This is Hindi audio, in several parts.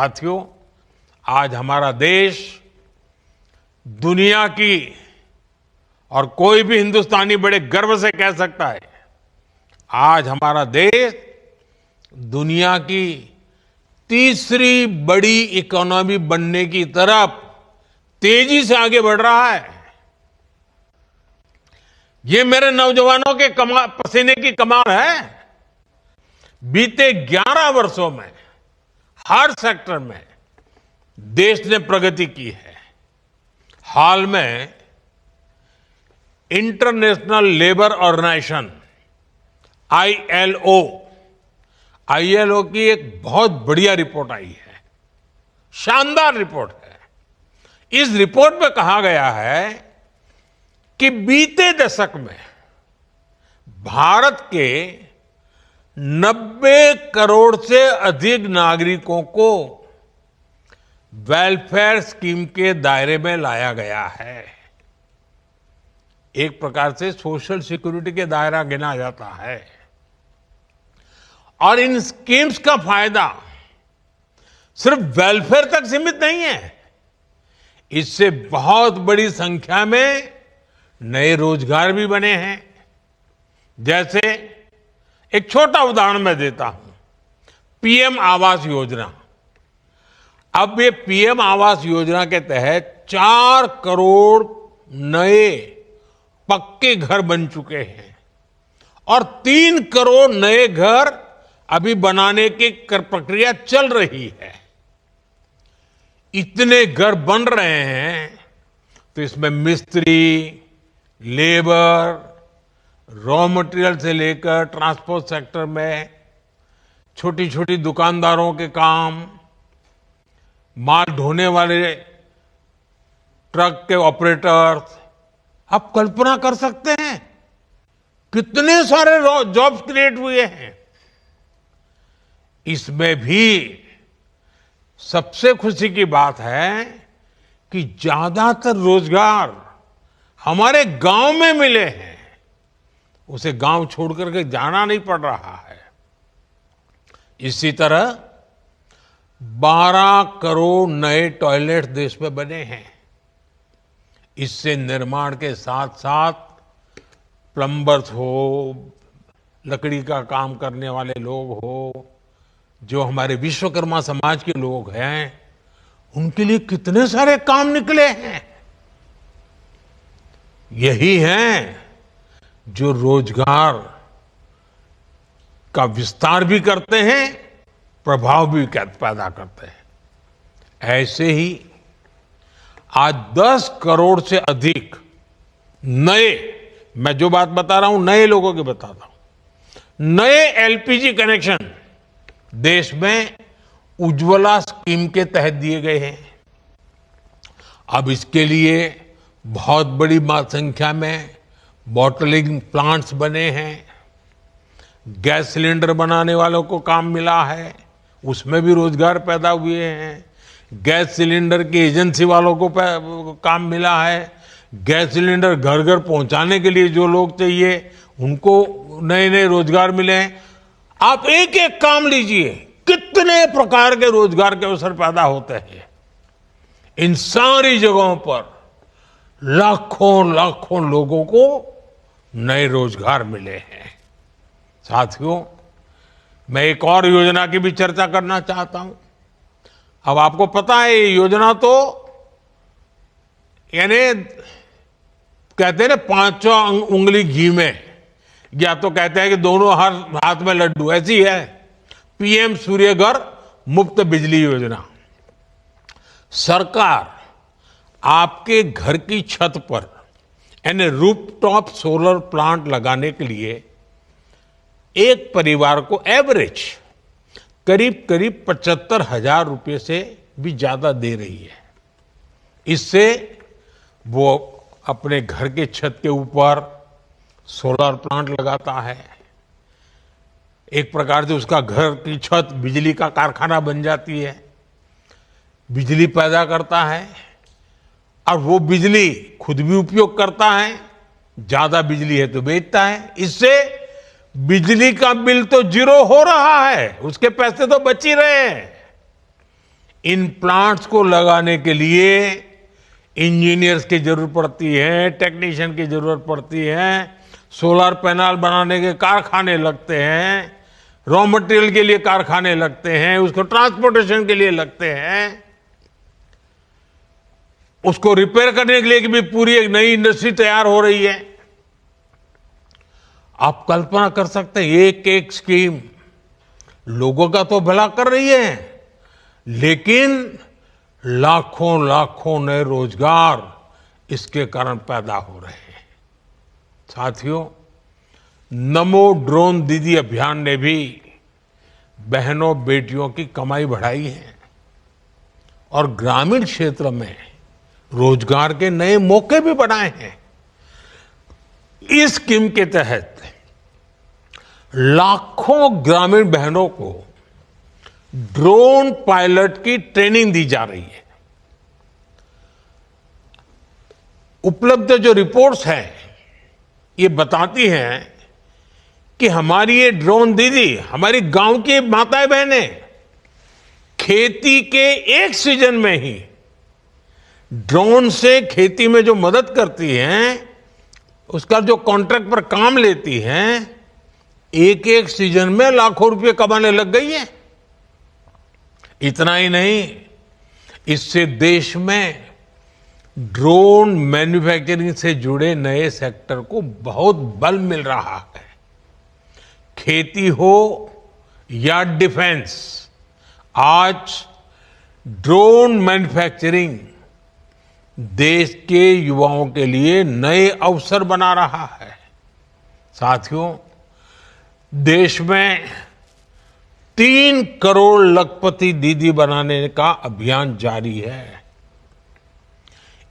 साथियों, आज हमारा देश दुनिया की और कोई भी हिंदुस्तानी बड़े गर्व से कह सकता है, आज हमारा देश दुनिया की तीसरी बड़ी इकोनॉमी बनने की तरफ तेजी से आगे बढ़ रहा है। ये मेरे नौजवानों के पसीने की कमाल है। बीते 11 वर्षों में हर सेक्टर में देश ने प्रगति की है। हाल में इंटरनेशनल लेबर ऑर्गेनाइजेशन आईएलओ की एक बहुत बढ़िया रिपोर्ट आई है, शानदार रिपोर्ट है। इस रिपोर्ट में कहा गया है कि बीते दशक में भारत के 90 करोड़ से अधिक नागरिकों को वेलफेयर स्कीम के दायरे में लाया गया है। एक प्रकार से सोशल सिक्योरिटी के दायरा गिना जाता है। और इन स्कीम्स का फायदा सिर्फ वेलफेयर तक सीमित नहीं है। इससे बहुत बड़ी संख्या में नए रोजगार भी बने हैं। जैसे एक छोटा उदाहरण मैं देता हूं, पीएम आवास योजना। अब ये पीएम आवास योजना के तहत 4 करोड़ नए पक्के घर बन चुके हैं और 3 करोड़ नए घर अभी बनाने की प्रक्रिया चल रही है। इतने घर बन रहे हैं तो इसमें मिस्त्री, लेबर, रॉ मटेरियल से लेकर ट्रांसपोर्ट सेक्टर में छोटी छोटी दुकानदारों के काम, माल ढोने वाले ट्रक के ऑपरेटर्स, आप कल्पना कर सकते हैं कितने सारे जॉब्स क्रिएट हुए हैं। इसमें भी सबसे खुशी की बात है कि ज्यादातर रोजगार हमारे गांव में मिले हैं। उसे गांव छोड़ करके जाना नहीं पड़ रहा है। इसी तरह 12 करोड़ नए टॉयलेट देश में बने हैं। इससे निर्माण के साथ साथ प्लम्बर्स हो, लकड़ी का काम करने वाले लोग हो, जो हमारे विश्वकर्मा समाज के लोग हैं, उनके लिए कितने सारे काम निकले हैं। यही हैं जो रोजगार का विस्तार भी करते हैं, प्रभाव भी पैदा करते हैं। ऐसे ही आज 10 करोड़ से अधिक नए, मैं जो बात बता रहा हूं नए लोगों की बताता हूं, नए एलपीजी कनेक्शन देश में उज्ज्वला स्कीम के तहत दिए गए हैं। अब इसके लिए बहुत बड़ी संख्या में बॉटलिंग प्लांट्स बने हैं। गैस सिलेंडर बनाने वालों को काम मिला है, उसमें भी रोजगार पैदा हुए हैं। गैस सिलेंडर की एजेंसी वालों को काम मिला है। गैस सिलेंडर घर घर पहुंचाने के लिए जो लोग चाहिए उनको नए नए रोजगार मिले हैं। आप एक एक काम लीजिए, कितने प्रकार के रोजगार के अवसर पैदा होते हैं। इन सारी जगहों पर लाखों लाखों लोगों को नए रोजगार मिले हैं। साथियों, मैं एक और योजना की भी चर्चा करना चाहता हूं। अब आपको पता है ये योजना तो यानी कहते हैं ना, 5 उंगली घी में, या तो कहते हैं कि दोनों हर हाथ में लड्डू, ऐसी है पीएम सूर्य घर मुफ्त बिजली योजना। सरकार आपके घर की छत पर यानी रूफटॉप सोलर प्लांट लगाने के लिए एक परिवार को एवरेज करीब करीब 75,000 रुपये से भी ज्यादा दे रही है। इससे वो अपने घर के छत के ऊपर सोलर प्लांट लगाता है। एक प्रकार से उसका घर की छत बिजली का कारखाना बन जाती है, बिजली पैदा करता है और वो बिजली खुद भी उपयोग करता है। ज्यादा बिजली है तो बेचता है। इससे बिजली का बिल तो जीरो हो रहा है, उसके पैसे तो बच ही रहे हैं। इन प्लांट्स को लगाने के लिए इंजीनियर्स की जरूरत पड़ती है, टेक्नीशियन की जरूरत पड़ती है, सोलर पैनल बनाने के कारखाने लगते हैं, रॉ मटेरियल के लिए कारखाने लगते हैं, उसको ट्रांसपोर्टेशन के लिए लगते हैं, उसको रिपेयर करने के लिए भी पूरी एक नई इंडस्ट्री तैयार हो रही है। आप कल्पना कर सकते हैं, एक एक स्कीम लोगों का तो भला कर रही है, लेकिन लाखों लाखों नए रोजगार इसके कारण पैदा हो रहे हैं। साथियों, नमो ड्रोन दीदी अभियान ने भी बहनों बेटियों की कमाई बढ़ाई है और ग्रामीण क्षेत्र में रोजगार के नए मौके भी बनाए हैं। इस स्कीम के तहत लाखों ग्रामीण बहनों को ड्रोन पायलट की ट्रेनिंग दी जा रही है। उपलब्ध जो रिपोर्ट्स हैं ये बताती हैं कि हमारी ये ड्रोन दीदी, हमारी गांव की माताएं बहनें खेती के एक सीजन में ही ड्रोन से खेती में जो मदद करती हैं, उसका जो कॉन्ट्रैक्ट पर काम लेती हैं, एक एक सीजन में लाखों रुपए कमाने लग गई है। इतना ही नहीं, इससे देश में ड्रोन मैन्युफैक्चरिंग से जुड़े नए सेक्टर को बहुत बल मिल रहा है। खेती हो या डिफेंस, आज ड्रोन मैन्युफैक्चरिंग देश के युवाओं के लिए नए अवसर बना रहा है। साथियों, देश में 3 करोड़ लखपति दीदी बनाने का अभियान जारी है।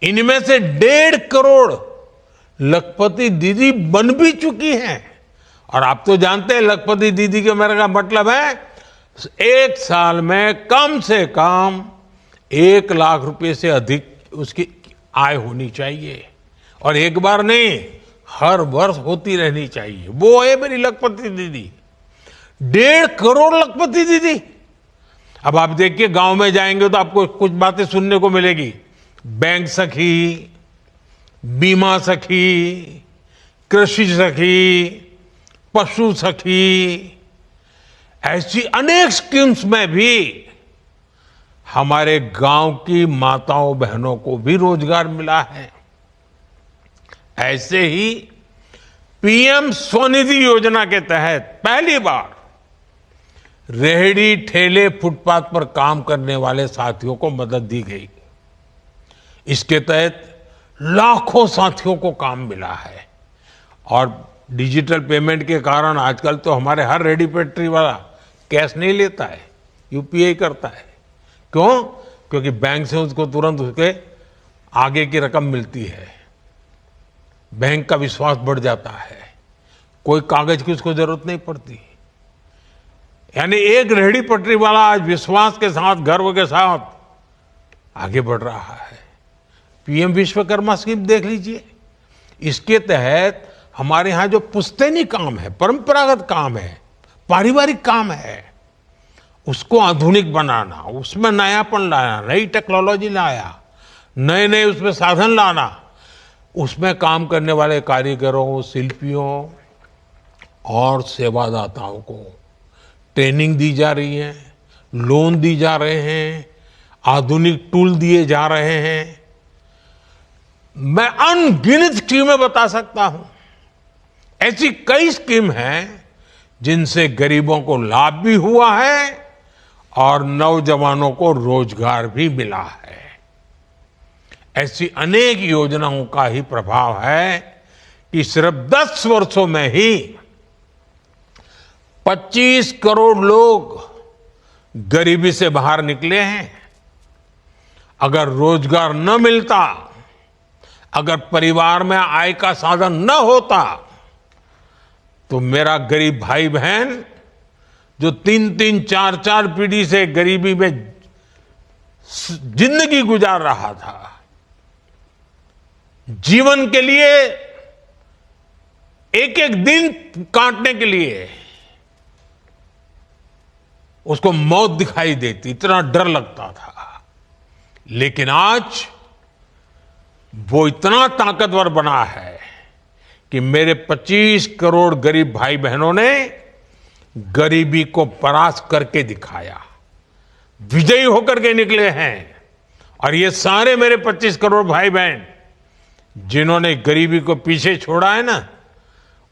इनमें से 1.5 करोड़ लखपति दीदी बन भी चुकी हैं। और आप तो जानते हैं लखपति दीदी के मेरे का मतलब है एक साल में कम से कम 1 लाख रुपए से अधिक उसकी आय होनी चाहिए, और एक बार नहीं, हर वर्ष होती रहनी चाहिए। वो है मेरी लखपति दीदी, 1.5 करोड़ लखपति दीदी। अब आप देखिए, गांव में जाएंगे तो आपको कुछ बातें सुनने को मिलेगी। बैंक सखी, बीमा सखी, कृषि सखी, पशु सखी, ऐसी अनेक स्कीम्स में भी हमारे गांव की माताओं बहनों को भी रोजगार मिला है। ऐसे ही पीएम स्वनिधि योजना के तहत पहली बार रेहड़ी ठेले फुटपाथ पर काम करने वाले साथियों को मदद दी गई। इसके तहत लाखों साथियों को काम मिला है। और डिजिटल पेमेंट के कारण आजकल तो हमारे हर रेहड़ी पटरी वाला कैश नहीं लेता है, यूपीआई करता है। क्यों? क्योंकि बैंक से उसको तुरंत उसके आगे की रकम मिलती है, बैंक का विश्वास बढ़ जाता है, कोई कागज की उसको जरूरत नहीं पड़ती। यानी एक रेहड़ी पटरी वाला आज विश्वास के साथ, गर्व के साथ आगे बढ़ रहा है। पीएम विश्वकर्मा स्कीम देख लीजिए, इसके तहत हमारे यहां जो पुश्तैनी काम है, परंपरागत काम है, पारिवारिक काम है, उसको आधुनिक बनाना, उसमें नयापन लाना, नई टेक्नोलॉजी लाया, नए नए उसमें साधन लाना, उसमें काम करने वाले कारीगरों, शिल्पियों और सेवादाताओं को ट्रेनिंग दी जा रही है, लोन दी जा रहे हैं, आधुनिक टूल दिए जा रहे हैं। मैं अनगिनत स्कीमें बता सकता हूं। ऐसी कई स्कीम हैं जिनसे गरीबों को लाभ भी हुआ है और नौजवानों को रोजगार भी मिला है। ऐसी अनेक योजनाओं का ही प्रभाव है कि सिर्फ 10 वर्षों में ही 25 करोड़ लोग गरीबी से बाहर निकले हैं। अगर रोजगार न मिलता, अगर परिवार में आय का साधन न होता, तो मेरा गरीब भाई बहन जो 3-3, 4-4 पीढ़ी से गरीबी में जिंदगी गुजार रहा था, जीवन के लिए एक एक दिन काटने के लिए उसको मौत दिखाई देती, इतना डर लगता था। लेकिन आज वो इतना ताकतवर बना है कि मेरे 25 करोड़ गरीब भाई बहनों ने गरीबी को परास्त करके दिखाया, विजयी होकर के निकले हैं। और ये सारे मेरे 25 करोड़ भाई बहन जिन्होंने गरीबी को पीछे छोड़ा है ना,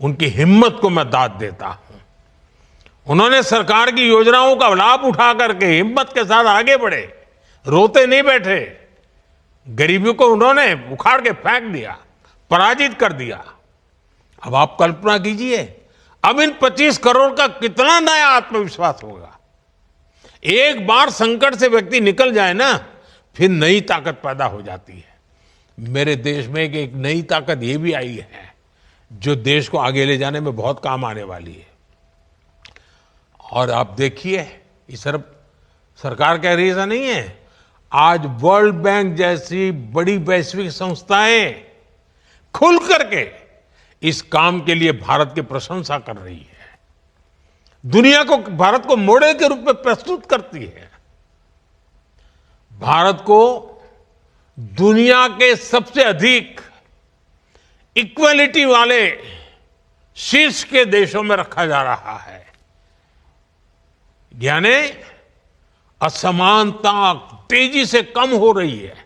उनकी हिम्मत को मैं दाद देता हूं। उन्होंने सरकार की योजनाओं का लाभ उठा करके हिम्मत के साथ आगे बढ़े, रोते नहीं बैठे। गरीबी को उन्होंने उखाड़ के फेंक दिया, पराजित कर दिया। अब आप कल्पना कीजिए, अब इन 25 करोड़ का कितना नया आत्मविश्वास होगा। एक बार संकट से व्यक्ति निकल जाए ना, फिर नई ताकत पैदा हो जाती है। मेरे देश में एक नई ताकत ये भी आई है जो देश को आगे ले जाने में बहुत काम आने वाली है। और आप देखिए, ये सिर्फ सरकार कह रही है ऐसा नहीं है, आज वर्ल्ड बैंक जैसी बड़ी वैश्विक संस्थाएं खुल करके इस काम के लिए भारत की प्रशंसा कर रही है, दुनिया को, भारत को मॉडल के रूप में प्रस्तुत करती है। भारत को दुनिया के सबसे अधिक इक्वलिटी वाले शीर्ष के देशों में रखा जा रहा है। यानी असमानता तेजी से कम हो रही है,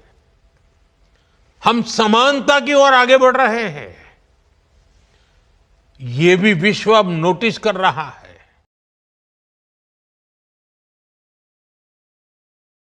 हम समानता की ओर आगे बढ़ रहे हैं। ये भी विश्व अब नोटिस कर रहा है।